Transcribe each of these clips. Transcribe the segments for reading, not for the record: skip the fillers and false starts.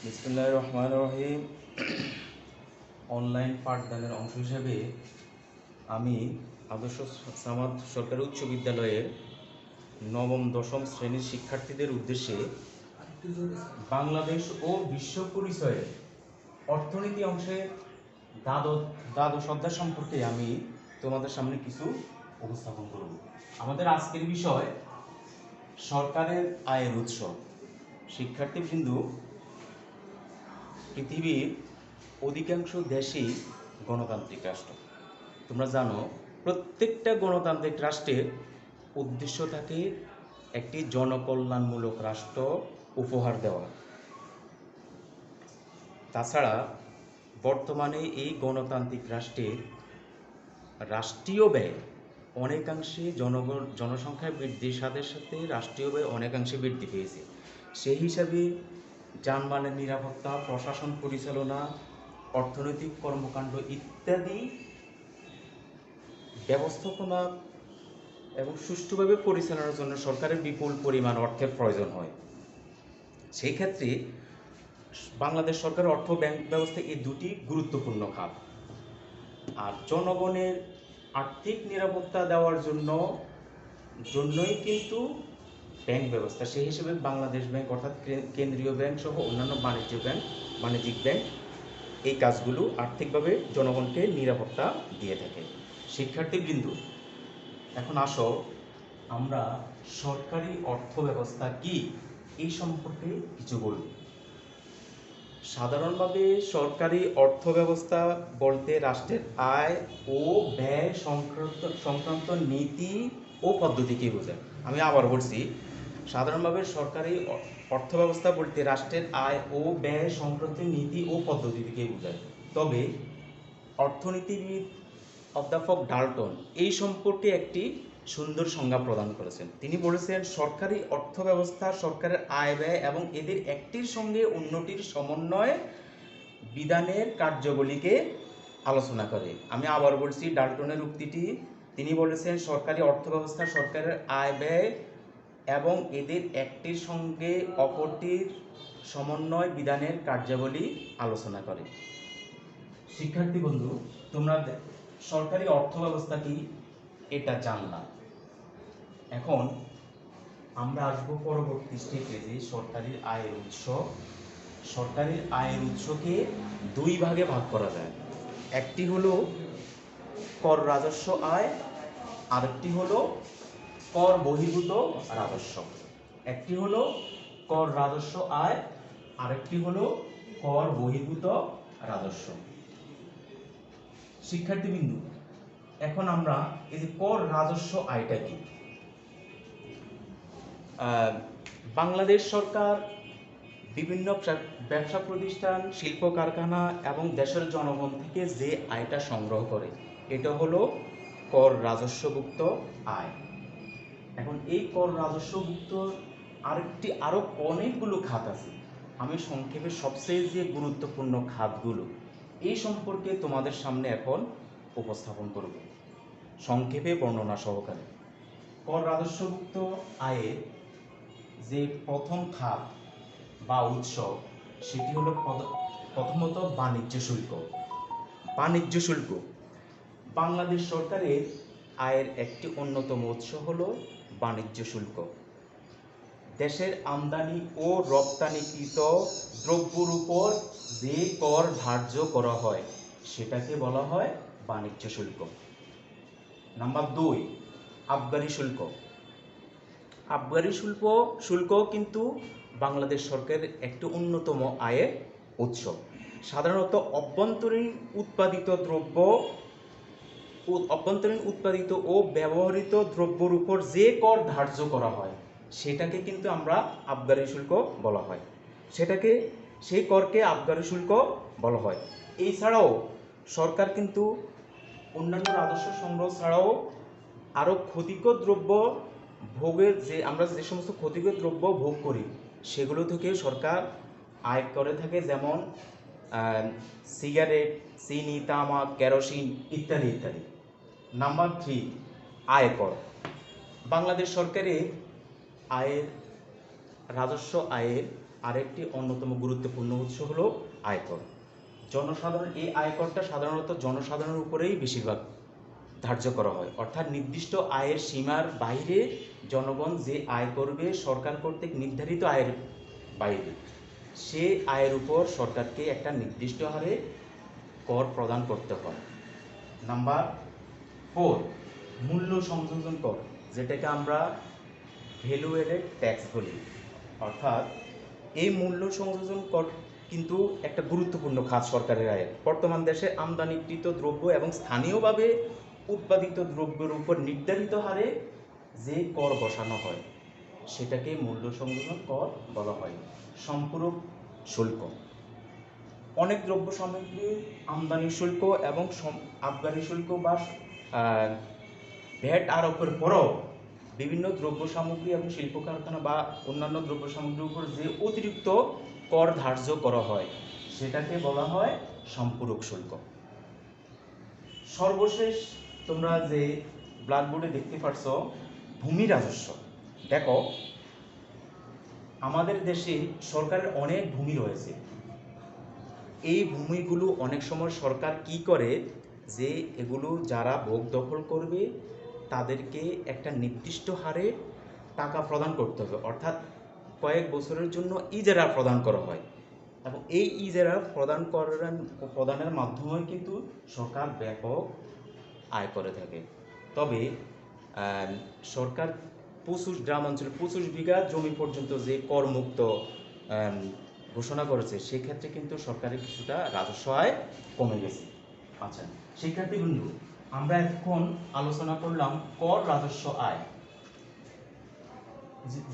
বিসমিল্লাহির রহমানির রহিম। অনলাইন পাঠদানের অংশ হিসেবে আমি আদর্শ সামাদ সরকারি উচ্চ বিদ্যালয়ের নবম দশম শ্রেণীর শিক্ষার্থীদের উদ্দেশ্যে বাংলাদেশ ও বিশ্ব পরিচয়ে অর্থনীতি অংশে দ্বাদশ অধ্যায় সম্পর্কে আমি তোমাদের সামনে কিছু উপস্থাপন করব। আমাদের আজকের বিষয় সরকারের আয়ের উৎস। শিক্ষার্থীবৃন্দ, পৃথিবীর অধিকাংশ দেশই গণতান্ত্রিক রাষ্ট্র। তোমরা জানো, প্রত্যেকটা গণতান্ত্রিক রাষ্ট্রের উদ্দেশ্য থাকে একটি জনকল্যাণমূলক রাষ্ট্র উপহার দেওয়া। তাছাড়া বর্তমানে এই গণতান্ত্রিক রাষ্ট্রের রাষ্ট্রীয় ব্যয় অনেকাংশে জনসংখ্যা বৃদ্ধির সাথে সাথে রাষ্ট্রীয় ব্যয় অনেকাংশে বৃদ্ধি পেয়েছে। সেই হিসাবে যানবাহনের নিরাপত্তা, প্রশাসন পরিচালনা, অর্থনৈতিক কর্মকাণ্ড ইত্যাদি ব্যবস্থাপনা এবং সুষ্ঠুভাবে পরিচালনার জন্য সরকারের বিপুল পরিমাণ অর্থের প্রয়োজন হয়। সেই ক্ষেত্রে বাংলাদেশ সরকারের অর্থ ব্যাংক ব্যবস্থা এই দুটি গুরুত্বপূর্ণ খাত। আর জনগণের আর্থিক নিরাপত্তা দেওয়ার জন্যই কিন্তু ব্যাংক ব্যবস্থা। সেই হিসেবে বাংলাদেশ ব্যাংক অর্থাৎ কেন্দ্রীয় ব্যাংক সহ অন্যান্য বাণিজ্যিক ব্যাংক এই কাজগুলো আর্থিকভাবে জনগণকে নিরাপত্তা দিয়ে থাকে। শিক্ষার্থীবৃন্দ, এখন আসো আমরা সরকারি অর্থ ব্যবস্থা কি এই সম্পর্কে কিছু বলব। সাধারণভাবে সরকারি অর্থ ব্যবস্থা বলতে রাষ্ট্রের আয় ও ব্যয় সংক্রান্ত নীতি ও পদ্ধতিকে বোঝায়। আমি আবার বলছি, সাধারণভাবে সরকারি অর্থ ব্যবস্থা বলতে রাষ্ট্রের আয় ও ব্যয় সংক্রান্ত নীতি ও পদ্ধতিকে বোঝায়। তবে অর্থনীতিবিদ অধ্যাপক ডাল্টন এই সম্পর্কে একটি সুন্দর সংজ্ঞা প্রদান করেছেন। তিনি বলেছেন, সরকারি অর্থ ব্যবস্থা সরকারের আয় ব্যয় এবং এদের একটির সঙ্গে অন্যটির সমন্বয় বিধানের কার্যাবলীকে আলোচনা করে। আমি আবার বলছি ডাল্টনের উক্তিটি। তিনি বলেছেন, সরকারি অর্থ ব্যবস্থা সরকারের আয় ব্যয় এবং এদের একটির সঙ্গে অপরটির সমন্বয় বিধানের কার্যাবলী আলোচনা করে। শিক্ষার্থী বন্ধু, তোমরা সরকারি অর্থ ব্যবস্থা কি এটা জানলাম। এখন আমরা আসবো পরবর্তী স্টেপে যে সরকারি আয়ের উৎস। সরকারের আয়ের উৎসকে দুই ভাগে ভাগ করা যায়। একটি হলো কর রাজস্ব আয়, আরেকটি হলো কর বহির্ভূত রাজস্ব। একটি হলো কর রাজস্ব আয়, আরেকটি হলো কর বহির্ভূত রাজস্ব। শিক্ষার্থীবৃন্দু, এখন আমরা এই যে কর রাজস্ব আয়টা কি, বাংলাদেশ সরকার বিভিন্ন ব্যবসা প্রতিষ্ঠান, শিল্প কারখানা এবং দেশের জনগণ থেকে যে আয়টা সংগ্রহ করে এটা হলো কর রাজস্বভুক্ত আয়। এখন এই কর রাজস্বভুক্ত আরো অনেকগুলো খাত আছে। আমি সংক্ষেপে সবচেয়ে যে গুরুত্বপূর্ণ খাতগুলো এই সম্পর্কে তোমাদের সামনে এখন উপস্থাপন করব সংক্ষেপে বর্ণনা সহকারে। কর রাজস্বভুক্ত আয়ের যে প্রথম খাত বা উৎস সেটি হলো প্রথমত বাণিজ্য শুল্ক। বাণিজ্য শুল্ক বাংলাদেশ সরকারের আয়ের একটি অন্যতম উৎস হলো বাণিজ্য শুল্ক। দেশের আমদানি ও রপ্তানিকৃত দ্রব্যের উপর যে কর ধার্য করা হয় সেটাকে বলা হয় বাণিজ্য শুল্ক। নাম্বার 2, আবগারি শুল্ক। আবগারি শুল্ক কিন্তু বাংলাদেশ সরকারের একটি অন্যতম আয়ের উৎস। সাধারণত অভ্যন্তরীণ উৎপাদিত ও ব্যবহৃত দ্রব্যের উপর যে কর ধার্য করা হয় সেটাকে কিন্তু আমরা আবগারি শুল্ক বলা হয়। সেই করকে আবগারি শুল্ক বলা হয়। এছাড়াও সরকার কিন্তু অন্যান্য রাজস্ব সংগ্রহ ছাড়াও আরও ক্ষতিকর দ্রব্য আমরা যে সমস্ত ক্ষতিকর দ্রব্য ভোগ করি সেগুলো থেকে সরকার আয় করে থাকে, যেমন সিগারেট, চিনি, তামাক, কেরোসিন ইত্যাদি ইত্যাদি। নাম্বার 3, আয়কর। বাংলাদেশ সরকারের আয়ের রাজস্ব আয়ের আরেকটি অন্যতম গুরুত্বপূর্ণ উৎস হলো আয়কর। জনসাধারণ এই আয়করটা সাধারণত জনসাধারণের উপরেই বেশিরভাগ ধার্য করা হয়, অর্থাৎ নির্দিষ্ট আয়ের সীমার বাইরে জনগণ যে আয় করবে সরকার কর্তৃক নির্ধারিত আয়ের বাইরে, সে আয়ের উপর সরকারকে একটা নির্দিষ্ট হারে কর প্রদান করতে হয়। নাম্বার 4, মূল্য সংযোজন কর, যেটাকে আমরা ভ্যালু এডেড ট্যাক্স বলি। অর্থাৎ এই মূল্য সংযোজন কর কিন্তু একটা গুরুত্বপূর্ণ খাত সরকারের আয়ের। বর্তমান দেশে আমদানিকৃত দ্রব্য এবং স্থানীয়ভাবে উৎপাদিত দ্রব্যের উপর নির্ধারিত হারে যে কর বসানো হয় সেটাকে মূল্য সংযোজন কর বলা হয়। সম্পূরক শুল্ক, অনেক দ্রব্য সামগ্রীর আমদানি শুল্ক এবং আবগারি শুল্ক বা ভ্যাট আরোপের পরও বিভিন্ন দ্রব্য সামগ্রী এবং শিল্প কারখানা বা অন্যান্য দ্রব্য সামগ্রীর উপর যে অতিরিক্ত কর ধার্য করা হয় সেটাকে বলা হয় সম্পূরক শুল্ক। সর্বশেষ তোমরা যে ব্ল্যাকবোর্ডে দেখতে পাচ্ছ ভূমি রাজস্ব। দেখো, আমাদের দেশে সরকারের অনেক ভূমি রয়েছে। এই ভূমিগুলো অনেক সময় সরকার কি করে, যে এগুলো যারা ভোগ দখল করবে তাদেরকে একটা নির্দিষ্ট হারে টাকা প্রদান করতে হবে, অর্থাৎ কয়েক বছরের জন্য ইজারা প্রদান করা হয় এবং এই ইজারা প্রদানের মাধ্যমে কিন্তু সরকার ব্যাপক আয় করে থাকে। তবে সরকার গ্রাম অঞ্চলে 25 বিঘা জমি পর্যন্ত যে করমুক্ত ঘোষণা করেছে সেক্ষেত্রে কিন্তু সরকারের কিছুটা রাজস্ব আয় কমে গেছে। আচ্ছা শিক্ষার্থীবৃন্দ, আমরা এখন আলোচনা করলাম কর রাজস্ব আয়।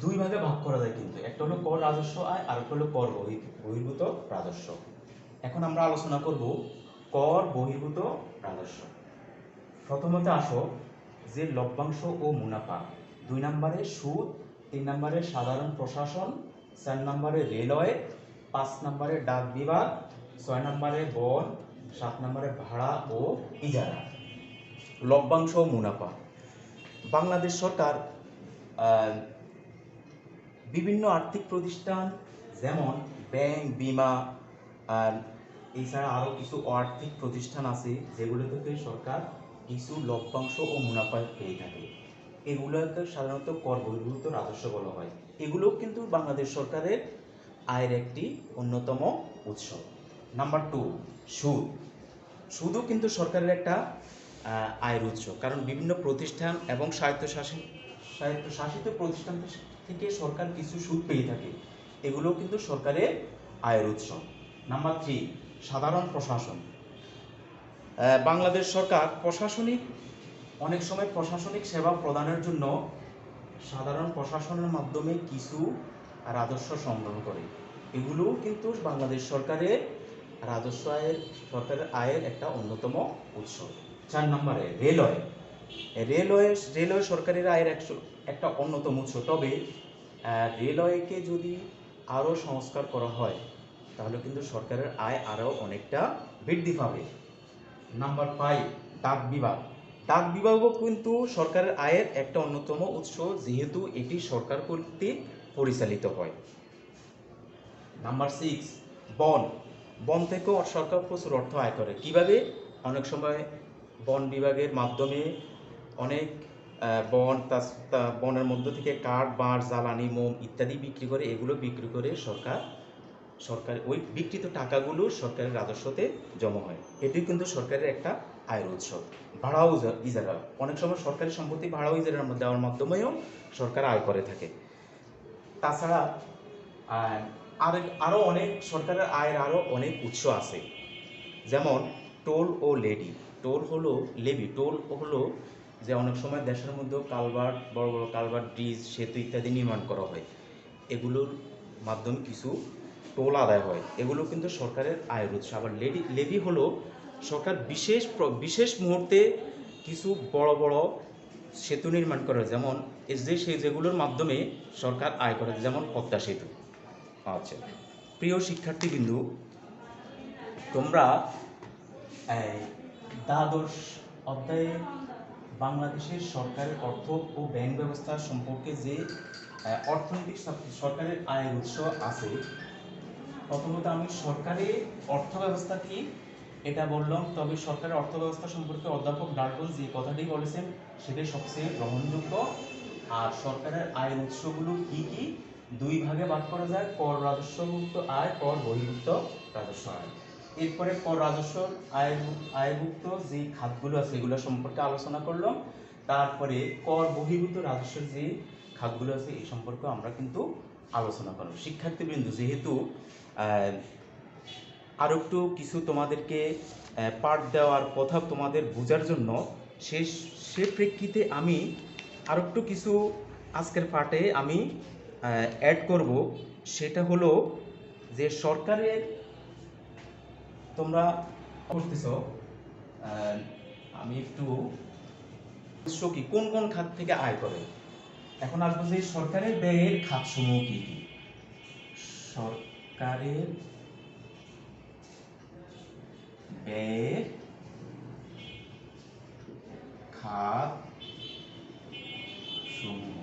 দুই ভাগে ভাগ করা যায় কিন্তু, একটা হলো কর রাজস্ব আয় আর একটা হলো কর বহির্ভূত রাজস্ব। এখন আমরা আলোচনা করব কর বহির্ভূত রাজস্ব। প্রথমত আসো যে লভ্যাংশ ও মুনাফা, 2 নম্বরে সুদ, 3 নম্বরে সাধারণ প্রশাসন, 4 নম্বরে রেলওয়ে, 5 নম্বরে ডাক বিভাগ, 6 নম্বরে বন, 7 নম্বরে ভাড়া ও ইজারা। লভ্যাংশ ও মুনাফা, বাংলাদেশ সরকার বিভিন্ন আর্থিক প্রতিষ্ঠান যেমন ব্যাংক, বিমা, এছাড়া আরও কিছু আর্থিক প্রতিষ্ঠান আছে যেগুলো থেকে সরকার কিছু লভ্যাংশ ও মুনাফা পেয়ে থাকে। এগুলোকে সাধারণত কর বহির্ভূত রাজস্ব বলা হয়। এগুলো কিন্তু বাংলাদেশ সরকারের আয়ের একটি অন্যতম উৎস। নাম্বার 2, সুদ। সুদও কিন্তু সরকারের একটা আয়ের উৎস, কারণ বিভিন্ন প্রতিষ্ঠান এবং স্বায়ত্তশাসিত প্রতিষ্ঠান থেকে সরকার কিছু সুদ পেয়ে থাকে, এগুলোও কিন্তু সরকারের আয়ের উৎস। নাম্বার 3, সাধারণ প্রশাসন। বাংলাদেশ সরকার অনেক সময় প্রশাসনিক সেবা প্রদানের জন্য সাধারণ প্রশাসনের মাধ্যমে কিছু রাজস্ব সংগ্রহ করে, এগুলো কিন্তু বাংলাদেশ সরকারের আয়ের একটা অন্যতম উৎস। 4 নম্বরে রেলওয়ে সরকারের আয়ের একটা অন্যতম উৎস। তবে রেলওয়েকে যদি আরও সংস্কার করা হয় তাহলে কিন্তু সরকারের আয় আরও অনেকটা বৃদ্ধি পাবে। নাম্বার 5, ডাক বিভাগও কিন্তু সরকারের আয়ের একটা অন্যতম উৎস, যেহেতু এটি সরকার কর্তৃক পরিচালিত হয়। নাম্বার 6, বন থেকেও সরকার প্রচুর অর্থ আয় করে। কিভাবে? অনেক সময় বন বিভাগের মাধ্যমে অনেক বনের মধ্য থেকে কাঠ, বাঁশ, জ্বালানি, মোম ইত্যাদি বিক্রি করে, এগুলো বিক্রি করে সরকার ওই বিক্রিত টাকাগুলো সরকারের রাজস্বতে জমা হয়। এটি কিন্তু সরকারের একটা আয়ের উৎস। ভাড়া ও ইজারা, অনেক সময় সরকারি সম্পত্তি ভাড়া ও ইজারার দেওয়ার মাধ্যমেও সরকার আয় করে থাকে। তাছাড়া আরও অনেক সরকারের আয়ের আরও অনেক উৎস আছে, যেমন টোল ও লেভি। টোল হলো যে অনেক সময় দেশের মধ্যে বড় বড় কালভার্ট, ব্রিজ, সেতু ইত্যাদি নির্মাণ করা হয়, এগুলোর মাধ্যমে কিছু টোল আদায় হয়, এগুলো কিন্তু সরকারের আয়ের উৎস। আবার লেভি হলো সরকার বিশেষ মুহূর্তে কিছু বড় বড় সেতু নির্মাণ করে, যেমন যেগুলোর মাধ্যমে সরকার আয় করে, যেমন পদ্মা সেতু। আচ্ছা প্রিয় শিক্ষার্থীবৃন্দ, তোমরা দ্বাদশ অধ্যায়ে বাংলাদেশের সরকারের অর্থ ও ব্যাংক ব্যবস্থা সম্পর্কে যে অর্থনৈতিক সরকারের আয়ের উৎস আছে। প্রথমত আমি সরকারি অর্থ ব্যবস্থা কি এটা বললাম, তবে সরকারের অর্থ ব্যবস্থা সম্পর্কে অধ্যাপক ডাল্টন যে কথাটি বলেছেন সেটাই সবচেয়ে গ্রহণযোগ্য। আর সরকারের আয়ের উৎসগুলো কি কি, দুই ভাগে ভাগ করা যায়: কর রাজস্বমুক্ত আয়, কর বহির্ভূত রাজস্ব আয়। এরপরে কর রাজস্ব আয়ভুক্ত যে খাতগুলো আছে এগুলো সম্পর্কে আলোচনা করলাম। তারপরে কর বহির্ভূত রাজস্বের যে খাতগুলো আছে এই সম্পর্কে আমরা কিন্তু আলোচনা করব। শিক্ষার্থীবৃন্দ, যেহেতু আরও একটু কিছু তোমাদেরকে পাঠ দেওয়ার কথা তোমাদের বোঝার জন্য সে প্রেক্ষিতে আমি আরও একটু কিছু আজকের পাঠে আমি অ্যাড করব। সেটা হলো যে সরকারের তোমরা করতেছ, আমি একটু কি কোন কোন খাত থেকে আয় করে। এখন আসবো যে সরকারের ব্যয়ের খাতসমূহ কি কি। সরকারের ব্যয়ের খাত সমূহ।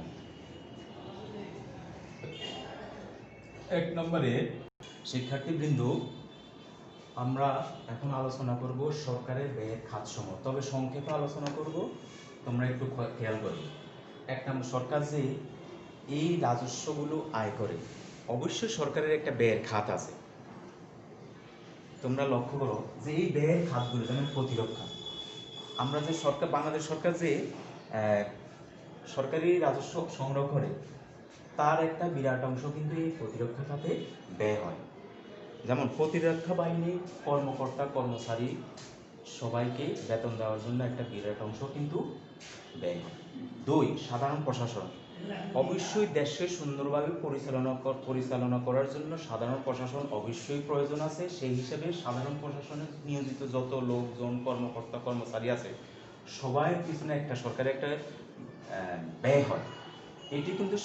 এক নম্বরে শিক্ষার্থীবৃন্দ, আমরা এখন আলোচনা করব সরকারের ব্যয়ের খাতসমূহ, তবে সংক্ষেপে আলোচনা করব, তোমরা একটু খেয়াল করবে। এক নম্বর, সরকার যে এই রাজস্বগুলো আয় করে, অবশ্যই সরকারের একটা ব্যয়ের খাত আছে। তোমরা লক্ষ্য করো যে এই ব্যয়ের খাতগুলো, যেমন প্রতিরক্ষা, আমরা যে সরকার, বাংলাদেশ সরকার যে সরকারি রাজস্ব সংগ্রহ করে তার একটা বিরাট অংশ কিন্তু এই প্রতিরক্ষা খাতে ব্যয় হয়। যেমন প্রতিরক্ষা বাহিনীর কর্মকর্তা কর্মচারী সবাইকে বেতন দেওয়ার জন্য একটা বিরাট অংশ কিন্তু ব্যয় হয়। দুই, সাধারণ প্রশাসন। অবশ্যই দেশকে সুন্দরভাবে পরিচালনা করার জন্য সাধারণ প্রশাসন অবশ্যই প্রয়োজন আছে। সেই হিসেবে সাধারণ প্রশাসনে নিয়োজিত যত লোকজন, কর্মকর্তা কর্মচারী আছে, সবার পিছনে একটা সরকারের একটা ব্যয় হয়। এটি কিন্তু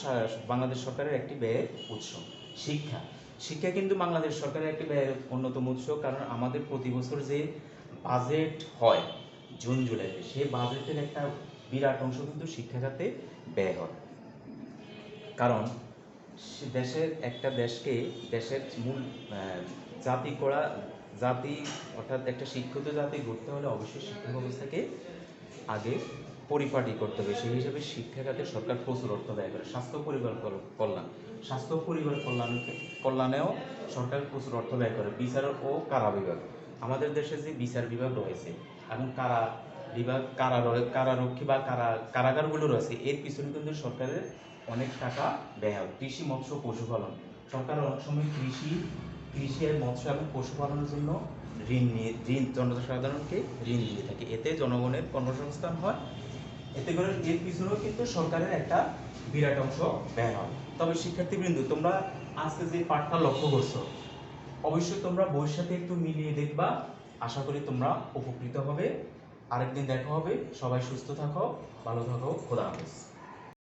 বাংলাদেশ সরকারের একটি ব্যয়ের উৎস। শিক্ষা শিক্ষা কিন্তু বাংলাদেশ সরকারের একটি ব্যয়ের অন্যতম উৎস, কারণ আমাদের প্রতি বছর যে বাজেট হয় জুন জুলাইতে, সেই বাজেটের একটা বিরাট অংশ কিন্তু শিক্ষা খাতে ব্যয় হয়। কারণ দেশের একটা দেশকে, দেশের মূল জাতি অর্থাৎ একটা শিক্ষিত জাতি গড়তে হলে অবশ্যই শিক্ষা ব্যবস্থাকে আগে পরিপাটি করতে হবে। সেই হিসেবে শিক্ষা খাতে সরকার প্রচুর অর্থ ব্যয় করে। স্বাস্থ্য পরিবার কল্যাণেও সরকার প্রচুর অর্থ ব্যয় করে। বিচার ও কারা বিভাগ, আমাদের দেশে যে বিচার বিভাগ রয়েছে এবং কারা বিভাগ, কারারক্ষী বা কারাগারগুলো রয়েছে, এর পিছনে কিন্তু সরকারের অনেক টাকা ব্যয় হয়। কৃষি, মৎস্য, পশুপালন, সরকার অনেক সময় কৃষি আর মৎস্য এবং পশুপালনের জন্য জনসাধারণকে ঋণ দিয়ে থাকে। এতে জনগণের কর্মসংস্থান হয়। এতে করে এর পিছনেও কিন্তু সরকারের একটা বিরাট অংশ ব্যয় হয়। তবে শিক্ষার্থীবৃন্দ, তোমরা আজকে যে পাঠটা লক্ষ্য করছো, অবশ্যই তোমরা বইয়ের সাথে একটু মিলিয়ে দেখবা। আশা করি তোমরা উপকৃত হবে। আরেকদিন দেখা হবে। সবাই সুস্থ থাকো, ভালো থাকো। খোদা হাফেজ।